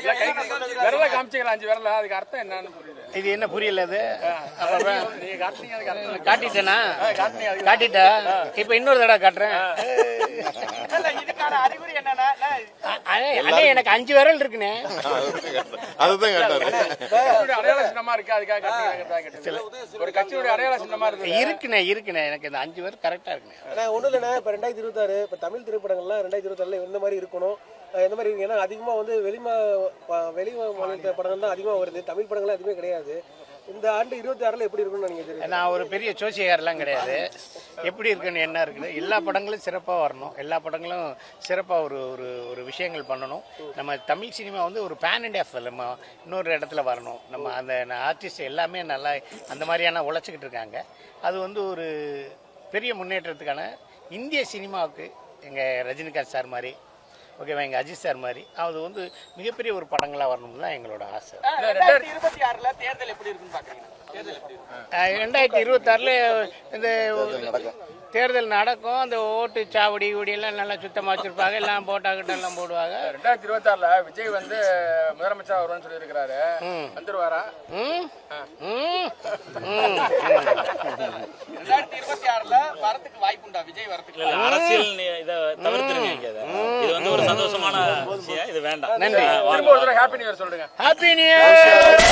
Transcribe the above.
விரல காமிச்சிக்கலாம் 5 விரல அதுக்கு அர்த்தம் என்னன்னு புரியல. இது என்ன புரியல? அது காட்டிட்டேனா? காட்டிட்டா இப்ப இன்னொரு தடவை காட்டுறேன். இதுக்கான அறிகுறி என்னன்னா அண்ணே எனக்கு 5 விரல் இருக்குண்ணே. அதுதான் கேட்டாரு. அடையாள சின்னமா இருக்கு அதுக்காக ஒரு கட்சியோட அடையாள சின்னமா இருக்குண்ணே எனக்கு இந்த 5 விரல் கரெக்டா இருக்குண்ணே. ஒன்றும் இல்லைண்ணே, இப்போ 2026 இப்போ தமிழ் திரைப்படங்கள்லாம் 2026 இந்த மாதிரி இருக்கணும். இந்த மாதிரி இருக்கு. ஏன்னா அதிகமாக வந்து வெளி மாநில படங்கள் தான் அதிகமாக வருது, தமிழ் படங்கள்லாம் எதுவுமே கிடையாது. இந்த ஆண்டு 26 எப்படி இருக்குன்னு நினைக்கிறீங்க? நான் ஒரு பெரிய ஜோசியக்காரெல்லாம் கிடையாது. எப்படி இருக்குன்னு என்ன இருக்குது, எல்லா படங்களும் சிறப்பாக வரணும், எல்லா படங்களும் சிறப்பாக ஒரு ஒரு ஒரு விஷயங்கள் பண்ணணும். நம்ம தமிழ் சினிமா வந்து ஒரு பேன் இண்டியா ஃபிலிம் இன்னொரு இடத்துல வரணும். நம்ம அந்த ஆர்டிஸ்ட் எல்லாமே நல்லா அந்த மாதிரியான உழைச்சிக்கிட்டு இருக்காங்க. அது வந்து ஒரு பெரிய முன்னேற்றத்துக்கான இந்திய சினிமாவுக்கு எங்கள் ரஜினிகாந்த் சார் மாதிரி, ஓகேவா, எங்கள் அஜித் சார் மாதிரி அது வந்து மிகப்பெரிய ஒரு படங்களாக வரணும்னு தான் எங்களோட ஆசை. 2026 தேர்தல் எப்படி இருக்குன்னு பாக்குறீங்க? 2026 இந்த தேர்தல் நடக்கும். அந்த ஓட்டு சாவடி எல்லாம் நல்லா சுத்தமாக வச்சிருப்பாங்க, எல்லாம் போட்டாக்கிட்ட எல்லாம் போடுவாங்க. 2026 விஜய் வந்து முதலமைச்சர் வருவான்னு சொல்லி இருக்கிறாரு, வந்துருவாரா? 2026 வரதுக்கு வாய்ப்பு உண்டா விஜய் வரதுக்கு? அரசியல் இதை தவிர்த்துருங்க. இது வந்து ஒரு சந்தோஷமான விஷயம், இது வேண்டாம். நன்றி. திரும்ப ஒரு தடவை ஹாப்பி நியூ இயர் சொல்லுங்க. Happy new year.